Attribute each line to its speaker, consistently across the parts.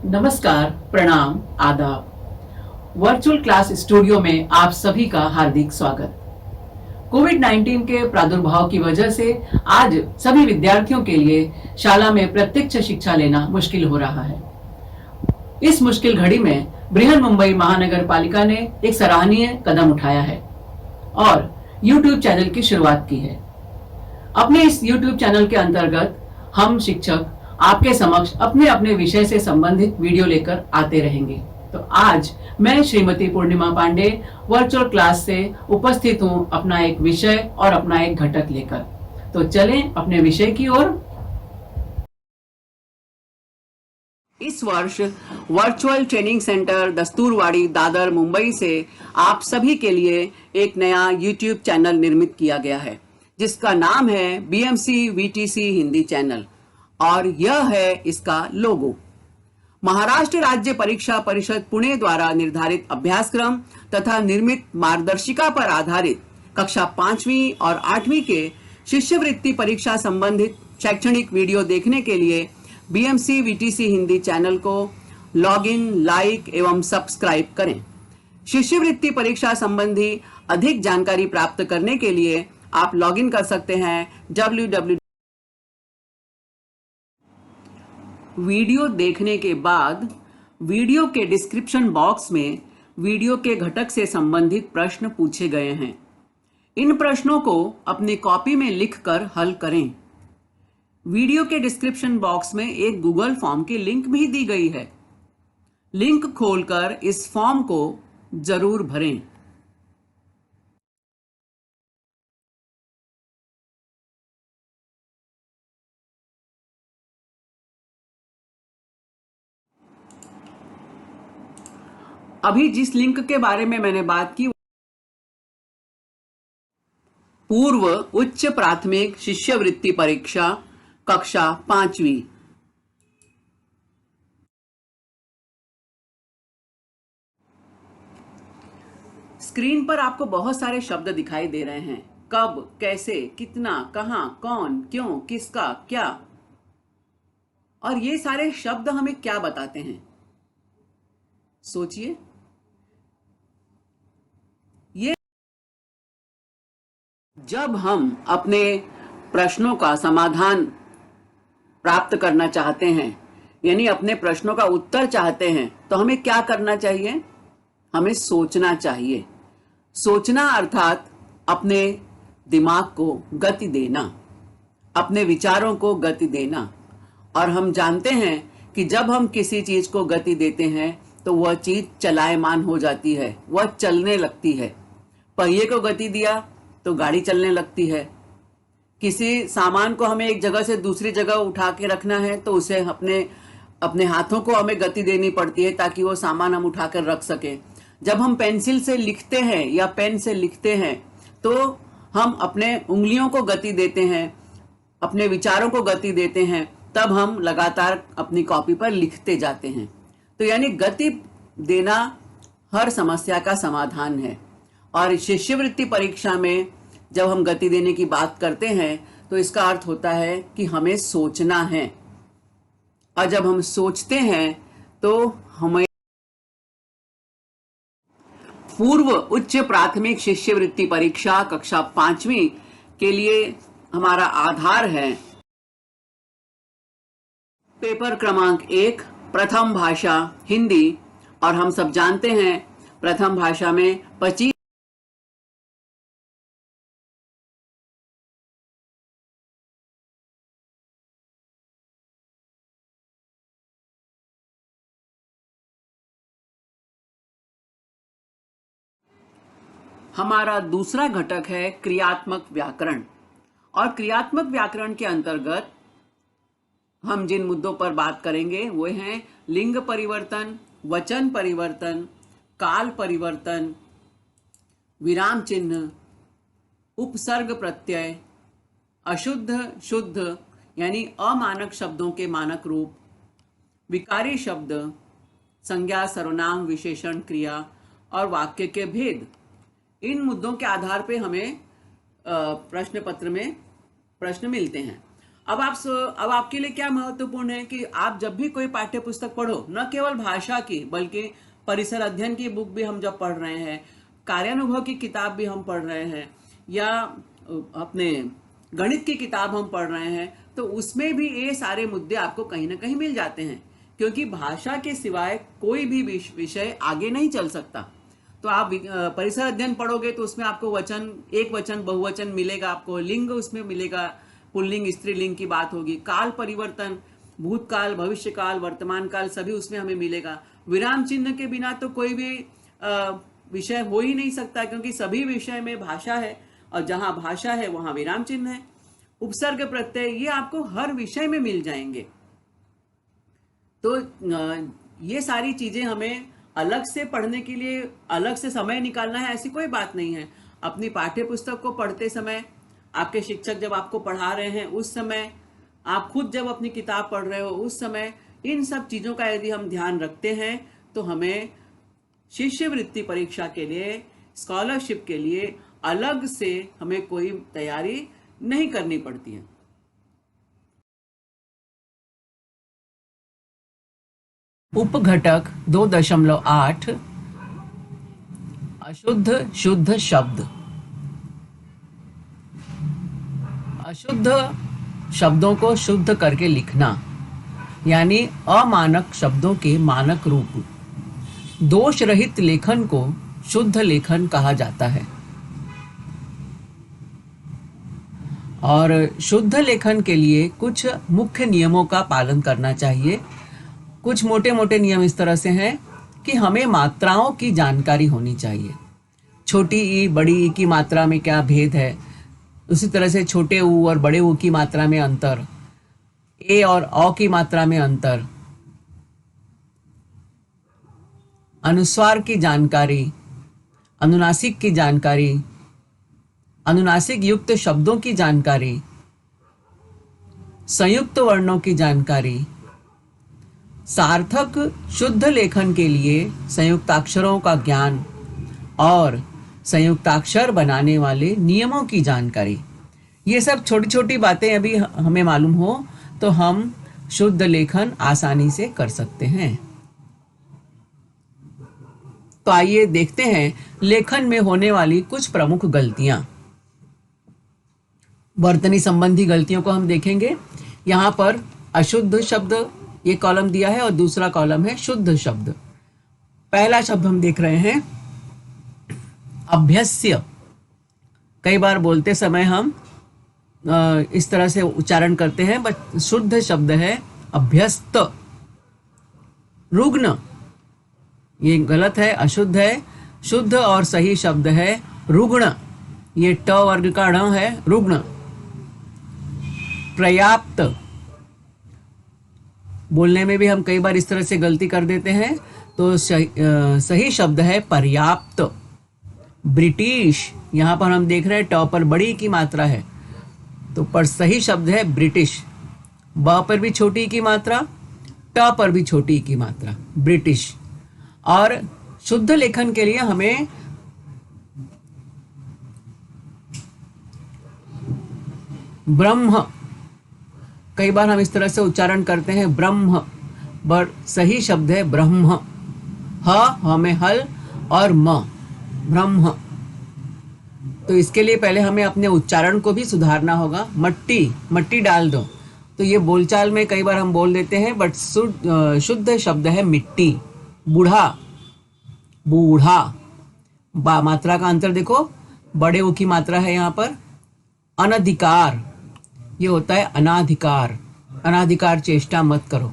Speaker 1: नमस्कार, प्रणाम, आदाब। वर्चुअल क्लास स्टूडियो में आप सभी का हार्दिक स्वागत। कोविड-19 के प्रादुर्भाव की वजह से आज सभी विद्यार्थियों के लिए शाला में प्रत्यक्ष शिक्षा लेना मुश्किल हो रहा है। इस मुश्किल घड़ी में बृहन मुंबई महानगर पालिका ने एक सराहनीय कदम उठाया है और YouTube चैनल की शुरुआत की है। अपने इस YouTube चैनल के अंतर्गत हम शिक्षक आपके समक्ष अपने अपने विषय से संबंधित वीडियो लेकर आते रहेंगे। तो आज मैं श्रीमती पूर्णिमा पांडे वर्चुअल क्लास से उपस्थित हूँ अपना एक विषय और अपना एक घटक लेकर। तो चलें अपने विषय की ओर। इस वर्ष virtual training centre Dasturwadi Dadar Mumbai से आप सभी के लिए एक नया YouTube चैनल निर्मित किया गया है जिसका नाम है BMC VTC हिंदी चैनल और यह है इसका लोगो। महाराष्ट्र राज्य परीक्षा परिषद पुणे द्वारा निर्धारित अभ्यासक्रम तथा निर्मित मार्गदर्शिका पर आधारित कक्षा 5वीं और 8वीं के शिष्यवृत्ति परीक्षा संबंधित शैक्षणिक वीडियो देखने के लिए BMC VTC हिंदी चैनल को लॉगिन, लाइक एवं सब्सक्राइब करें। शिष्यवृत्ति परीक्षा संबंधी अधिक जानकारी प्राप्त करने के लिए आप लॉगिन कर सकते हैं www। वीडियो देखने के बाद वीडियो के डिस्क्रिप्शन बॉक्स में वीडियो के घटक से संबंधित प्रश्न पूछे गए हैं। इन प्रश्नों को अपनी कॉपी में लिखकर हल करें। वीडियो के डिस्क्रिप्शन बॉक्स में एक गूगल फॉर्म की लिंक भी दी गई है। लिंक खोलकर इस फॉर्म को जरूर भरें। अभी जिस लिंक के बारे में मैंने बात की, पूर्व उच्च प्राथमिक शिष्यवृत्ति परीक्षा कक्षा 5वीं। स्क्रीन पर आपको बहुत सारे शब्द दिखाई दे रहे हैं। कब, कैसे, कितना, कहां, कौन, क्यों, किसका, क्या। और ये सारे शब्द हमें क्या बताते हैं? सोचिए। ये जब हम अपने प्रश्नों का समाधान प्राप्त करना चाहते हैं, यानी अपने प्रश्नों का उत्तर चाहते हैं, तो हमें क्या करना चाहिए? हमें सोचना चाहिए। सोचना अर्थात अपने दिमाग को गति देना, अपने विचारों को गति देना। और हम जानते हैं कि जब हम किसी चीज को गति देते हैं तो वह चीज चलायमान हो जाती है, वह चलने लगती है। पहिए को गति दिया तो गाड़ी चलने लगती है। किसी सामान को हमें एक जगह से दूसरी जगह उठा के रखना है तो उसे अपने हाथों को हमें गति देनी पड़ती है ताकि वो सामान हम उठाकर रख सके। जब हम पेंसिल से लिखते हैं या पेन से लिखते हैं तो हम अपने उंगलियों को गति देते हैं, अपने विचारों को गति देते हैं, तब हम लगातार अपनी कॉपी पर लिखते जाते हैं। तो यानी गति देना हर समस्या का समाधान है। और शिष्यवृत्ति परीक्षा में जब हम गति देने की बात करते हैं तो इसका अर्थ होता है कि हमें सोचना है। और जब हम सोचते हैं तो हमें पूर्व उच्च प्राथमिक शिष्यवृत्ति परीक्षा कक्षा 5वीं के लिए हमारा आधार है पेपर क्रमांक 1 प्रथम भाषा हिंदी। और हम सब जानते हैं प्रथम भाषा में 25 हमारा दूसरा घटक है क्रियात्मक व्याकरण। और क्रियात्मक व्याकरण के अंतर्गत हम जिन मुद्दों पर बात करेंगे वो हैं लिंग परिवर्तन, वचन परिवर्तन, काल परिवर्तन, विराम चिन्ह, उपसर्ग प्रत्यय, अशुद्ध शुद्ध यानी अमानक शब्दों के मानक रूप, विकारी शब्द, संज्ञा सर्वनाम विशेषण क्रिया और वाक्य के भेद। इन मुद्दों के आधार पे हमें प्रश्न पत्र में प्रश्न मिलते हैं। अब अब आपके लिए क्या महत्वपूर्ण है कि आप जब भी कोई पाठ्य पुस्तक पढ़ो, न केवल भाषा की बल्कि परिसर अध्ययन की बुक भी हम जब पढ़ रहे हैं, कार्यानुभव की किताब भी हम पढ़ रहे हैं, या अपने गणित की किताब हम पढ़ रहे हैं, तो उसमें भी ये सारे मुद्दे आपको कहीं ना कहीं मिल जाते हैं, क्योंकि भाषा के सिवाय कोई भी विषय आगे नहीं चल सकता। तो आप परिसर अध्ययन पढ़ोगे तो उसमें आपको वचन, एक वचन, बहुवचन मिलेगा, आपको लिंग उसमें मिलेगा, पुल्लिंग स्त्रीलिंग की बात होगी, काल परिवर्तन, भूतकाल, भविष्यकाल, वर्तमान काल, सभी उसमें हमें मिलेगा। विराम चिन्ह के बिना तो कोई भी विषय हो ही नहीं सकता, क्योंकि सभी विषय में भाषा है, और जहां भाषा है वहां विराम चिन्ह है। उपसर्ग प्रत्यय ये आपको हर विषय में मिल जाएंगे। तो ये सारी चीजें हमें अलग से पढ़ने के लिए अलग से समय निकालना है, ऐसी कोई बात नहीं है। अपनी पाठ्य पुस्तक को पढ़ते समय, आपके शिक्षक जब आपको पढ़ा रहे हैं उस समय, आप खुद जब अपनी किताब पढ़ रहे हो उस समय, इन सब चीजों का यदि हम ध्यान रखते हैं तो हमें शिष्यवृत्ति परीक्षा के लिए, स्कॉलरशिप के लिए अलग से हमें कोई तैयारी नहीं करनी पड़ती है। उपघटक 2.8 अशुद्ध शुद्ध शब्द। अशुद्ध शब्दों को शुद्ध करके लिखना, यानी अमानक शब्दों के मानक रूप। दोष रहित लेखन को शुद्ध लेखन कहा जाता है। और शुद्ध लेखन के लिए कुछ मुख्य नियमों का पालन करना चाहिए। कुछ मोटे मोटे नियम इस तरह से हैं कि हमें मात्राओं की जानकारी होनी चाहिए। छोटी ई बड़ी ई की मात्रा में क्या भेद है, उसी तरह से छोटे ऊ और बड़े ऊ की मात्रा में अंतर, ए और औ की मात्रा में अंतर, अनुस्वार की जानकारी, अनुनासिक की जानकारी, अनुनासिक युक्त शब्दों की जानकारी, संयुक्त वर्णों की जानकारी, सार्थक शुद्ध लेखन के लिए संयुक्ताक्षरों का ज्ञान और संयुक्ताक्षर बनाने वाले नियमों की जानकारी। ये सब छोटी छोटी बातें अभी हमें मालूम हो तो हम शुद्ध लेखन आसानी से कर सकते हैं। तो आइए देखते हैं लेखन में होने वाली कुछ प्रमुख गलतियां। वर्तनी संबंधी गलतियों को हम देखेंगे। यहाँ पर अशुद्ध शब्द ये कॉलम दिया है और दूसरा कॉलम है शुद्ध शब्द। पहला शब्द हम देख रहे हैं अभ्यस्य। कई बार बोलते समय हम इस तरह से उच्चारण करते हैं, बट शुद्ध शब्द है अभ्यस्त। रुग्ण ये गलत है, अशुद्ध है। शुद्ध और सही शब्द है रुग्ण, ये ट वर्ग का ण है, रुग्ण। पर्याप्त, बोलने में भी हम कई बार इस तरह से गलती कर देते हैं, तो सही शब्द है पर्याप्त। ब्रिटिश, यहाँ पर हम देख रहे हैं ट पर बड़ी की मात्रा है, तो पर सही शब्द है ब्रिटिश। ब पर भी छोटी की मात्रा, ट पर भी छोटी की मात्रा, ब्रिटिश। और शुद्ध लेखन के लिए हमें ब्रह्म, कई बार हम इस तरह से उच्चारण करते हैं ब्रह्म, पर सही शब्द है ब्रह्म। ह में हल और म, ब्रह्म। तो इसके लिए पहले हमें अपने उच्चारण को भी सुधारना होगा। मट्टी, मट्टी डाल दो, तो ये बोलचाल में कई बार हम बोल देते हैं, बट शुद्ध शब्द है मिट्टी। बूढ़ा, बूढ़ा। बा मात्रा का अंतर देखो, बड़े ऊ की मात्रा है यहाँ पर। अनधिकार, ये होता है अनाधिकार, अनाधिकार चेष्टा मत करो।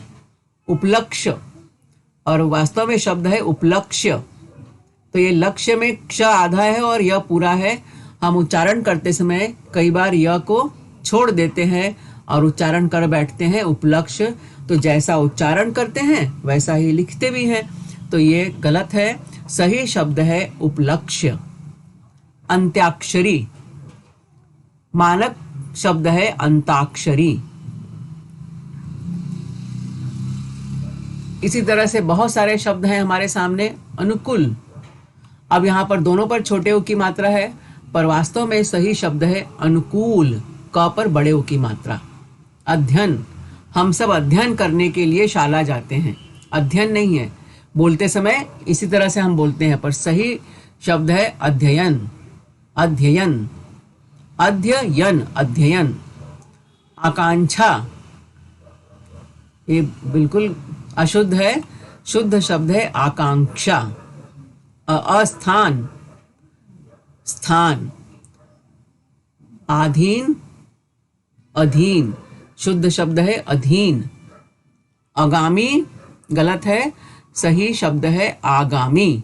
Speaker 1: उपलक्ष्य, और वास्तव में शब्द है उपलक्ष्य, तो ये लक्ष्य में क्ष आधा है और यह पूरा है। हम उच्चारण करते समय कई बार यह को छोड़ देते हैं और उच्चारण कर बैठते हैं उपलक्ष्य, तो जैसा उच्चारण करते हैं वैसा ही लिखते भी हैं, तो ये गलत है। सही शब्द है उपलक्ष्य। अंत्याक्षरी, मानक शब्द है अंताक्षरी। इसी तरह से बहुत सारे शब्द हैं हमारे सामने। अनुकूल, अब यहाँ पर दोनों पर छोटे ऊ की मात्रा है, पर वास्तव में सही शब्द है अनुकूल, क पर बड़े ऊ की मात्रा। अध्ययन, हम सब अध्ययन करने के लिए शाला जाते हैं, अध्ययन नहीं है। बोलते समय इसी तरह से हम बोलते हैं, पर सही शब्द है अध्ययन, अध्ययन, अध्ययन, अध्ययन। आकांक्षा, ये बिल्कुल अशुद्ध है, शुद्ध शब्द है आकांक्षा। अस्थान, स्थान। आधीन, अधीन, शुद्ध शब्द है अधीन। आगामी गलत है, सही शब्द है आगामी।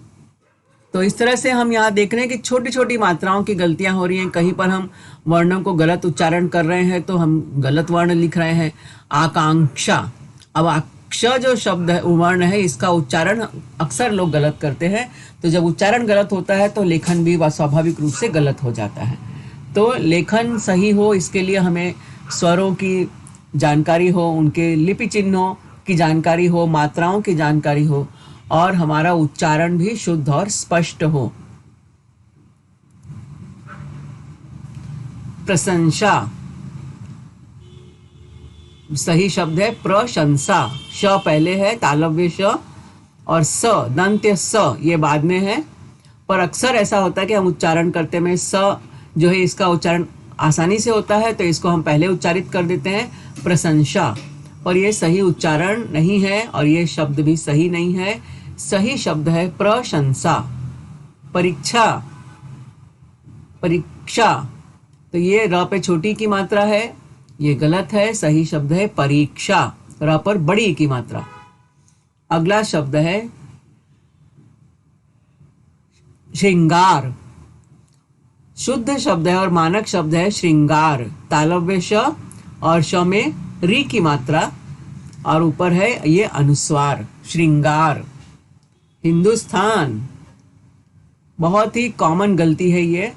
Speaker 1: तो इस तरह से हम यहाँ देख रहे हैं कि छोटी छोटी मात्राओं की गलतियां हो रही हैं। कहीं पर हम वर्णों को गलत उच्चारण कर रहे हैं तो हम गलत वर्ण लिख रहे हैं। आकांक्षा, अब अक्ष जो शब्द है वर्ण है, इसका उच्चारण अक्सर लोग गलत करते हैं। तो जब उच्चारण गलत होता है तो लेखन भी स्वाभाविक रूप से गलत हो जाता है। तो लेखन सही हो, इसके लिए हमें स्वरों की जानकारी हो, उनके लिपि चिन्हों की जानकारी हो, मात्राओं की जानकारी हो, और हमारा उच्चारण भी शुद्ध और स्पष्ट हो। प्रशंसा, सही शब्द है प्रशंसा। श पहले है, तालव्य श, और स दंत्य स ये बाद में है। पर अक्सर ऐसा होता है कि हम उच्चारण करते में स जो है इसका उच्चारण आसानी से होता है तो इसको हम पहले उच्चारित कर देते हैं प्रशंसा, पर ये सही उच्चारण नहीं है और ये शब्द भी सही नहीं है। सही शब्द है प्रशंसा। परीक्षा, परीक्षा, तो ये र पे छोटी की मात्रा है, ये गलत है। सही शब्द है परीक्षा, र पर बड़ी की मात्रा। अगला शब्द है श्रृंगार। शुद्ध शब्द है और मानक शब्द है श्रृंगार। तालव्य श और श में री की मात्रा, और ऊपर है ये अनुस्वार, श्रृंगार। हिंदुस्तान, बहुत ही कॉमन गलती है ये।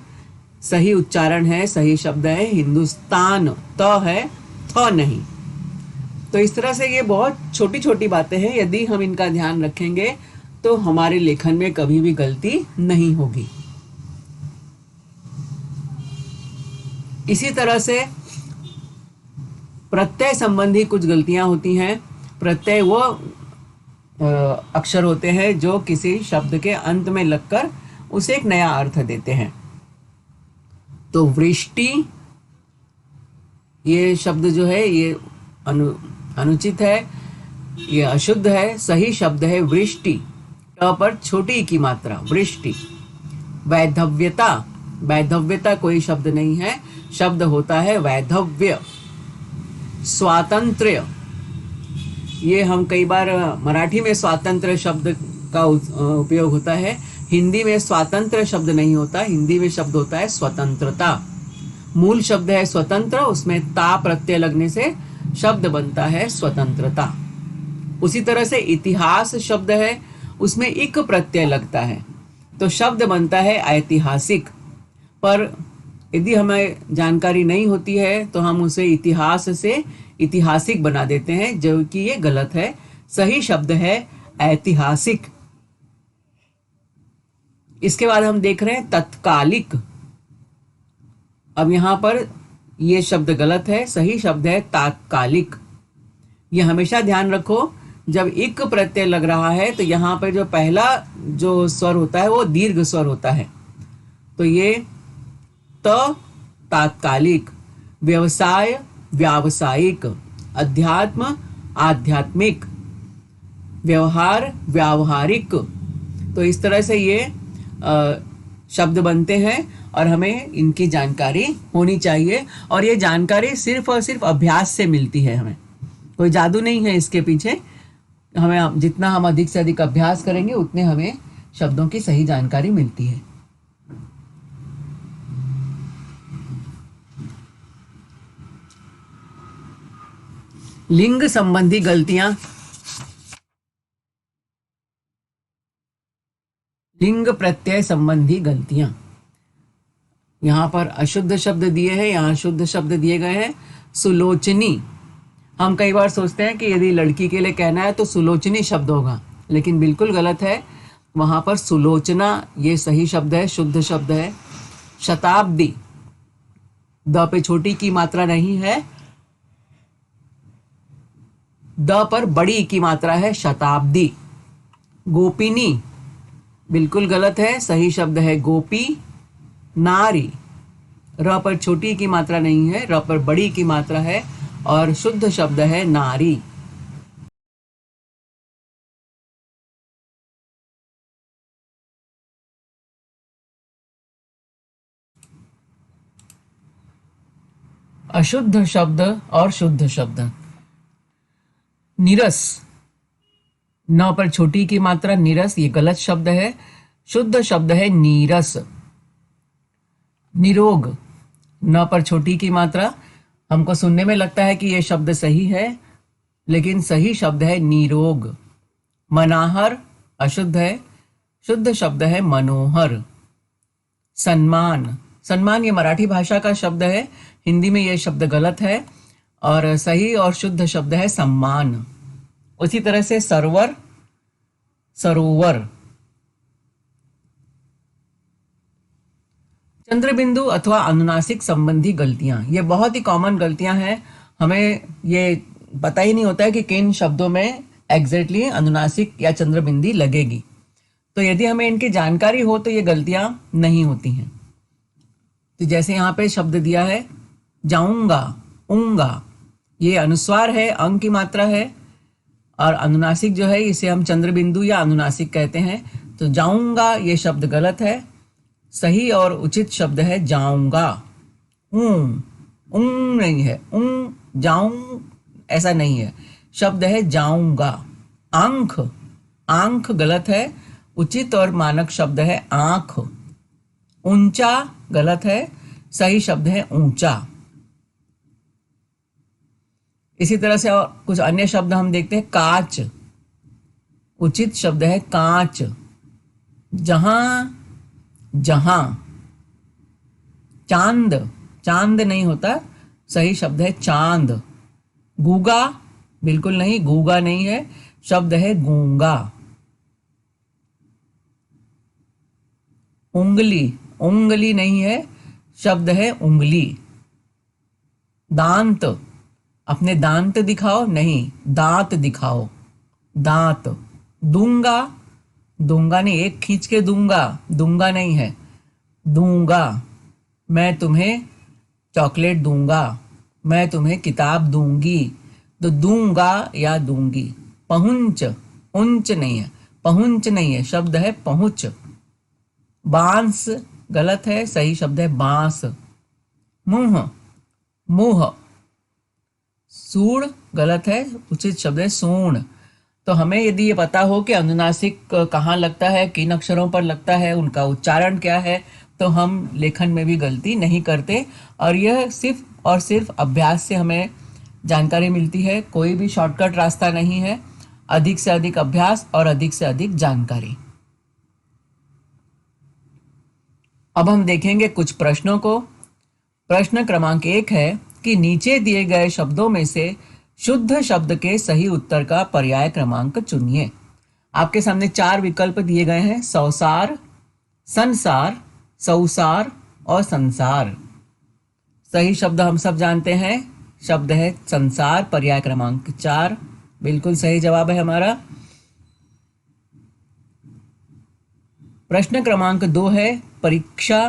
Speaker 1: सही उच्चारण है, सही शब्द है हिंदुस्तान, त है, थ नहीं। तो इस तरह से ये बहुत छोटी छोटी बातें हैं, यदि हम इनका ध्यान रखेंगे तो हमारे लेखन में कभी भी गलती नहीं होगी। इसी तरह से प्रत्यय संबंधी कुछ गलतियां होती हैं। प्रत्यय वो अक्षर होते हैं जो किसी शब्द के अंत में लगकर उसे एक नया अर्थ देते हैं। तो वृष्टि, ये शब्द जो है ये अनुचित है, ये अशुद्ध है। सही शब्द है वृष्टि, ट पर छोटी की मात्रा, वृष्टि। वैधव्यता, वैधव्यता कोई शब्द नहीं है, शब्द होता है वैधव्य। स्वातंत्र्य, ये हम कई बार मराठी में स्वातंत्र्य शब्द का उपयोग होता है, हिंदी में स्वातंत्र्य शब्द नहीं होता, हिंदी में शब्द होता है स्वतंत्रता। मूल शब्द है स्वतंत्र, उसमें ता प्रत्यय लगने से शब्द बनता है स्वतंत्रता। उसी तरह से इतिहास शब्द है, उसमें इक प्रत्यय लगता है तो शब्द बनता है ऐतिहासिक। पर यदि हमें जानकारी नहीं होती है तो हम उसे इतिहास से ऐतिहासिक बना देते हैं, जो कि ये गलत है। सही शब्द है ऐतिहासिक। इसके बाद हम देख रहे हैं तत्कालिक। अब यहां पर ये शब्द गलत है, सही शब्द है तात्कालिक। ये हमेशा ध्यान रखो, जब इक प्रत्यय लग रहा है तो यहाँ पर जो पहला जो स्वर होता है वो दीर्घ स्वर होता है। तो ये तात्कालिक, व्यवसाय व्यावसायिक, अध्यात्म आध्यात्मिक, व्यवहार व्यावहारिक। तो इस तरह से ये शब्द बनते हैं और हमें इनकी जानकारी होनी चाहिए। और ये जानकारी सिर्फ और सिर्फ अभ्यास से मिलती है, हमें कोई जादू नहीं है इसके पीछे। हमें जितना हम अधिक से अधिक अभ्यास करेंगे उतने हमें शब्दों की सही जानकारी मिलती है। लिंग संबंधी गलतियां, लिंग प्रत्यय संबंधी गलतियां। यहां पर अशुद्ध शब्द दिए हैं, यहां शुद्ध शब्द दिए गए हैं। सुलोचनी, हम कई बार सोचते हैं कि यदि लड़की के लिए कहना है तो सुलोचनी शब्द होगा, लेकिन बिल्कुल गलत है। वहां पर सुलोचना ये सही शब्द है, शुद्ध शब्द है। शताब्दी, द पे छोटी की मात्रा नहीं है, द पर बड़ी की मात्रा है शताब्दी। गोपिनी बिल्कुल गलत है, सही शब्द है गोपी। नारी, र पर छोटी की मात्रा नहीं है, र पर बड़ी की मात्रा है और शुद्ध शब्द है नारी। अशुद्ध शब्द और शुद्ध शब्द। नीरस, न पर छोटी की मात्रा नीरस, ये गलत शब्द है। शुद्ध शब्द है नीरस। निरोग, न पर छोटी की मात्रा, हमको सुनने में लगता है कि ये शब्द सही है, लेकिन सही शब्द है निरोग। मनाहर अशुद्ध है, शुद्ध शब्द है मनोहर। सम्मान, सम्मान ये मराठी भाषा का शब्द है, हिंदी में ये शब्द गलत है और सही और शुद्ध शब्द है सम्मान। उसी तरह से सरवर, सरोवर। चंद्रबिंदु अथवा अनुनासिक संबंधी गलतियां, ये बहुत ही कॉमन गलतियां हैं। हमें ये पता ही नहीं होता है कि किन शब्दों में एग्जैक्टली अनुनासिक या चंद्रबिंदी लगेगी। तो यदि हमें इनकी जानकारी हो तो ये गलतियां नहीं होती हैं। तो जैसे यहाँ पे शब्द दिया है जाऊंगा, ऊंगा, ये अनुस्वार है, अंग की मात्रा है, और अनुनासिक जो है इसे हम चंद्रबिंदु या अनुनासिक कहते हैं। तो जाऊंगा ये शब्द गलत है, सही और उचित शब्द है जाऊंगा। ऊं नहीं है, जाऊं ऐसा नहीं है, शब्द है जाऊंगा। आंख, आंख गलत है, उचित और मानक शब्द है आंख। ऊंचा गलत है, सही शब्द है ऊंचा। इसी तरह से और कुछ अन्य शब्द हम देखते हैं। कांच, उचित शब्द है कांच। जहां, जहां। चांद, चांद नहीं होता, सही शब्द है चांद। गूगा बिल्कुल नहीं, गूगा नहीं है, शब्द है गूंगा। उंगली, उंगली नहीं है, शब्द है उंगली। दांत, अपने दांत दिखाओ नहीं, दांत दिखाओ, दांत। दूंगा, दूंगा नहीं, एक खींच के दूंगा, दूंगा नहीं है, दूंगा। मैं तुम्हें चॉकलेट दूंगा, मैं तुम्हें किताब दूंगी, तो दूंगा या दूंगी। पहुंच, उंच नहीं है, पहुंच नहीं है, शब्द है पहुंच। बांस गलत है, सही शब्द है बांस। मुंह, मुंह। सूढ़ गलत है, उचित शब्द है सूढ़। तो हमें यदि ये पता हो कि अनुनासिक कहाँ लगता है, किन अक्षरों पर लगता है, उनका उच्चारण क्या है, तो हम लेखन में भी गलती नहीं करते। और यह सिर्फ और सिर्फ अभ्यास से हमें जानकारी मिलती है, कोई भी शॉर्टकट रास्ता नहीं है। अधिक से अधिक अभ्यास और अधिक से अधिक जानकारी। अब हम देखेंगे कुछ प्रश्नों को। प्रश्न क्रमांक 1 है कि नीचे दिए गए शब्दों में से शुद्ध शब्द के सही उत्तर का पर्याय क्रमांक चुनिए। आपके सामने 4 विकल्प दिए गए हैं, सौसार, संसार, सौसार और संसार। सही शब्द हम सब जानते हैं, शब्द है संसार, पर्याय क्रमांक 4 बिल्कुल सही जवाब है हमारा। प्रश्न क्रमांक 2 है परीक्षा,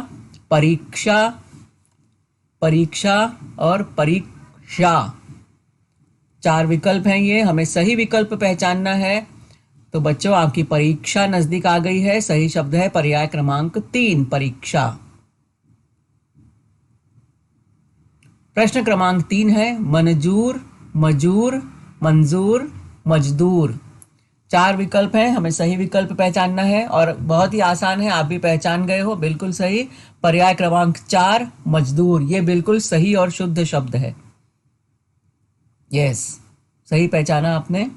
Speaker 1: परीक्षा, परीक्षा और परीक्षा। 4 विकल्प हैं ये, हमें सही विकल्प पहचानना है। तो बच्चों आपकी परीक्षा नजदीक आ गई है, सही शब्द है पर्याय क्रमांक 3 परीक्षा। प्रश्न क्रमांक 3 है मंजूर, मजूर, मंजूर, मजदूर। 4 विकल्प हैं, हमें सही विकल्प पहचानना है और बहुत ही आसान है, आप भी पहचान गए हो, बिल्कुल सही। पर्याय क्रमांक 4 मजदूर, ये बिल्कुल सही और शुद्ध शब्द है। यस, सही पहचाना आपने।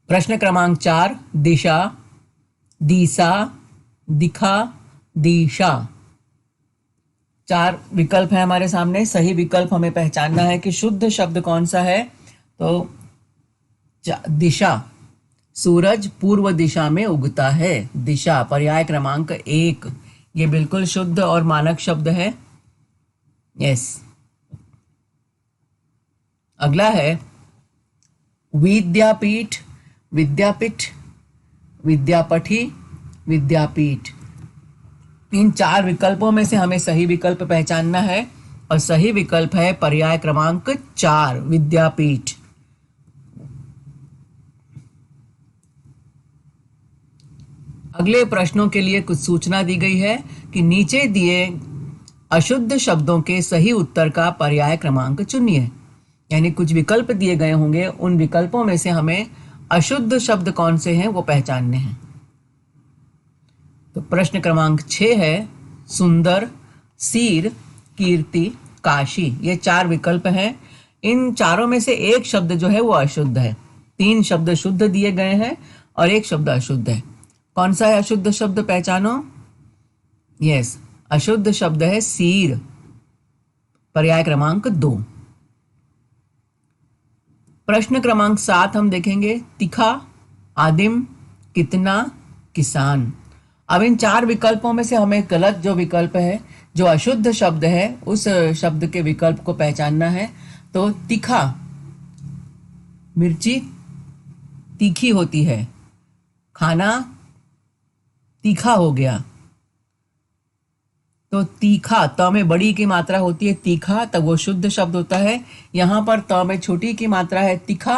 Speaker 1: प्रश्न क्रमांक 4 दिशा, दिशा, दिखा, दिशा। 4 विकल्प है हमारे सामने, सही विकल्प हमें पहचानना है कि शुद्ध शब्द कौन सा है। तो दिशा, सूरज पूर्व दिशा में उगता है, दिशा पर्याय क्रमांक 1, ये बिल्कुल शुद्ध और मानक शब्द है। यस। अगला है विद्यापीठ, विद्यापीठ, विद्यापठी, विद्यापीठ। इन 4 विकल्पों में से हमें सही विकल्प पहचानना है और सही विकल्प है पर्याय क्रमांक 4 विद्यापीठ। अगले प्रश्नों के लिए कुछ सूचना दी गई है कि नीचे दिए अशुद्ध शब्दों के सही उत्तर का पर्याय क्रमांक चुनिए। यानी कुछ विकल्प दिए गए होंगे, उन विकल्पों में से हमें अशुद्ध शब्द कौन से हैं वो पहचानने हैं। तो प्रश्न क्रमांक 6 है सुंदर, सीर, कीर्ति, काशी। ये 4 विकल्प हैं। इन चारों में से एक शब्द जो है वो अशुद्ध है। 3 शब्द शुद्ध दिए गए हैं और एक शब्द अशुद्ध है। कौन सा है अशुद्ध शब्द, पहचानो। यस, अशुद्ध शब्द है सीर, पर्याय क्रमांक 2। प्रश्न क्रमांक 7 हम देखेंगे तिखा, आदिम, कितना, किसान। अब इन 4 विकल्पों में से हमें गलत जो विकल्प है, जो अशुद्ध शब्द है, उस शब्द के विकल्प को पहचानना है। तो तीखा, मिर्ची तीखी होती है, खाना तीखा हो गया। तो तीखा, त में बड़ी की मात्रा होती है तीखा, तब वो शुद्ध शब्द होता है। यहां पर त में छोटी की मात्रा है तीखा,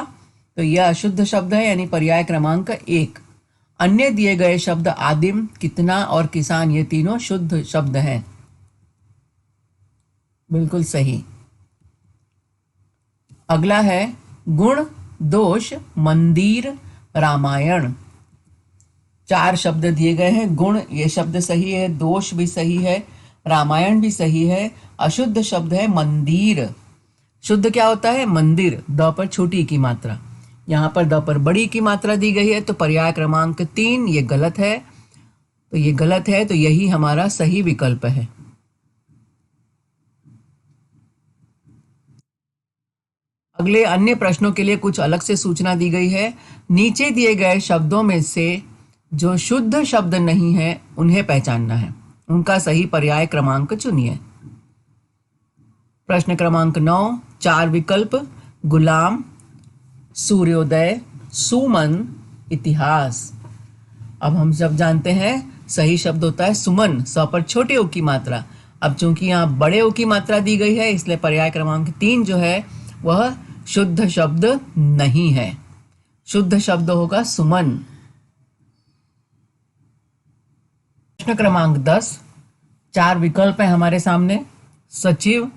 Speaker 1: तो यह अशुद्ध शब्द है, यानी पर्याय क्रमांक 1। अन्य दिए गए शब्द आदिम, कितना और किसान, ये तीनों शुद्ध शब्द हैं। बिल्कुल सही। अगला है गुण, दोष, मंदिर, रामायण। 4 शब्द दिए गए हैं। गुण, ये शब्द सही है, दोष भी सही है, रामायण भी सही है। अशुद्ध शब्द है मंदिर। शुद्ध क्या होता है, मंदिर, द पर छोटी की मात्रा। यहाँ पर द पर बड़ी की मात्रा दी गई है, तो पर्याय क्रमांक 3 ये गलत है। तो ये गलत है, तो यही हमारा सही विकल्प है। अगले अन्य प्रश्नों के लिए कुछ अलग से सूचना दी गई है। नीचे दिए गए शब्दों में से जो शुद्ध शब्द नहीं है उन्हें पहचानना है, उनका सही पर्याय क्रमांक चुनिए। प्रश्न क्रमांक 9, 4 विकल्प गुलाम, सूर्योदय, सुमन, इतिहास। अब हम सब जानते हैं सही शब्द होता है सुमन, स पर छोटे ओ की मात्रा। अब चूंकि यहाँ बड़े ओ की मात्रा दी गई है, इसलिए पर्याय क्रमांक 3 जो है वह शुद्ध शब्द नहीं है। शुद्ध शब्द होगा सुमन। प्रश्न क्रमांक 10, 4 विकल्प है हमारे सामने, सचिव,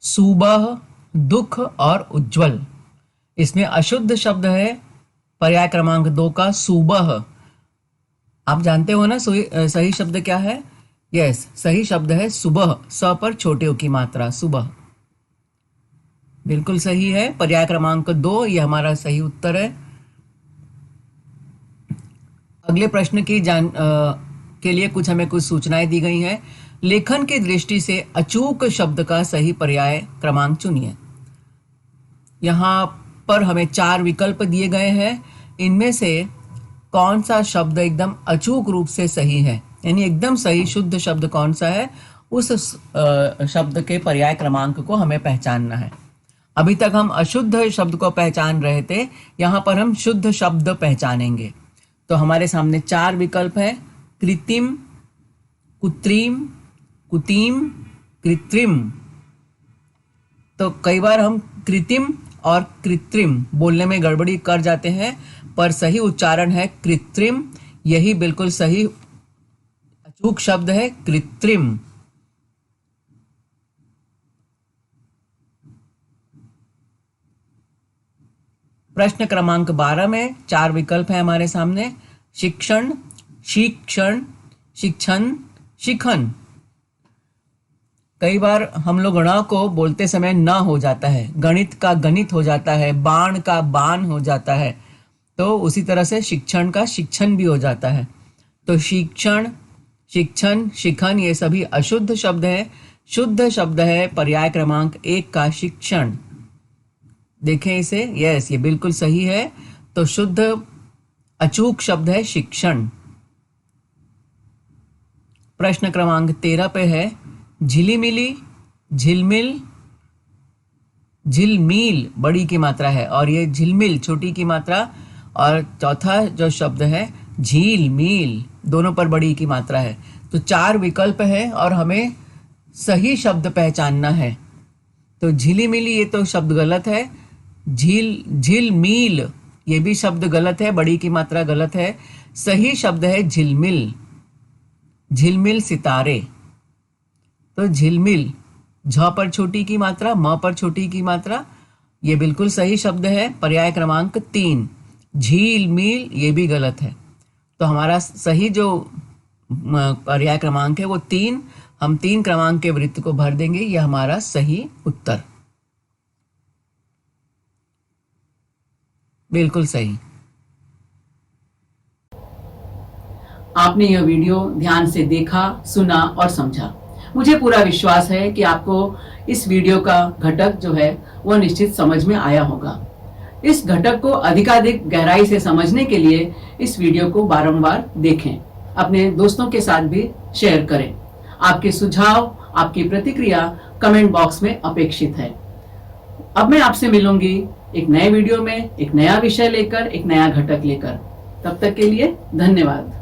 Speaker 1: सुबह, दुख और उज्जवल। इसमें अशुद्ध शब्द है पर्याय क्रमांक 2 का सुबह। आप जानते हो ना सही शब्द क्या है। यस, सही शब्द है सुबह, स पर छोटे ओ की मात्रा, सुबह। बिल्कुल सही है, पर्याय क्रमांक 2 ये हमारा सही उत्तर है। अगले प्रश्न की के लिए हमें कुछ सूचनाएं दी गई हैं। लेखन की दृष्टि से अचूक शब्द का सही पर्याय क्रमांक चुनिए। यहाँ पर हमें 4 विकल्प दिए गए हैं। इनमें से कौन सा शब्द एकदम अचूक रूप से सही है, यानी एकदम सही शुद्ध शब्द कौन सा है, उस शब्द के पर्याय क्रमांक को हमें पहचानना है। अभी तक हम अशुद्ध शब्द को पहचान रहे थे, यहाँ पर हम शुद्ध शब्द पहचानेंगे। तो हमारे सामने 4 विकल्प है, कृत्रिम, कुत्रीम, कुतीम, कृत्रिम। तो कई बार हम कृत्रिम और कृत्रिम बोलने में गड़बड़ी कर जाते हैं, पर सही उच्चारण है कृत्रिम। यही बिल्कुल सही अचूक शब्द है, कृत्रिम। प्रश्न क्रमांक 12 में 4 विकल्प है हमारे सामने, शिक्षण, शिक्षण, शिक्षण, शिखन। कई बार हम लोग ण को बोलते समय न हो जाता है, गणित का गणित हो जाता है, बाण का बाण हो जाता है, तो उसी तरह से शिक्षण का शिक्षण भी हो जाता है। तो शिक्षण, शिक्षण, शिखन ये सभी अशुद्ध शब्द है। शुद्ध शब्द है पर्याय क्रमांक 1 का शिक्षण। देखें इसे, यस ये बिल्कुल सही है। तो शुद्ध अचूक शब्द है शिक्षण। प्रश्न क्रमांक 13 पे है झिलीमिली, झिलमिल,
Speaker 2: झिलमिल बड़ी की मात्रा है और ये झिलमिल छोटी की मात्रा, और चौथा जो शब्द है झील मील, दोनों पर बड़ी की मात्रा है। तो 4 विकल्प है और हमें सही शब्द पहचानना है। तो झिली मिली ये तो शब्द गलत है, झील मील ये भी शब्द गलत है, बड़ी की मात्रा गलत है। सही शब्द है झिलमिल, झिलमिल सितारे। तो झिलमिल, झ पर छोटी की मात्रा, म पर छोटी की मात्रा, ये बिल्कुल सही शब्द है। पर्याय क्रमांक 3। झील मील ये भी गलत है। तो हमारा सही जो पर्याय क्रमांक है वो 3, हम 3 क्रमांक के वृत्त को भर देंगे, यह हमारा सही उत्तर। बिल्कुल सही।
Speaker 1: आपने यह वीडियो ध्यान से देखा, सुना और समझा। मुझे पूरा विश्वास है कि आपको इस वीडियो का घटक जो है वो निश्चित समझ में आया होगा। इस घटक को अधिकाधिक गहराई से समझने के लिए इस वीडियो को बारंबार देखें, अपने दोस्तों के साथ भी शेयर करें। आपके सुझाव, आपकी प्रतिक्रिया कमेंट बॉक्स में अपेक्षित है। अब मैं आपसे मिलूंगी एक नए वीडियो में, एक नया विषय लेकर, एक नया घटक लेकर। तब तक के लिए धन्यवाद।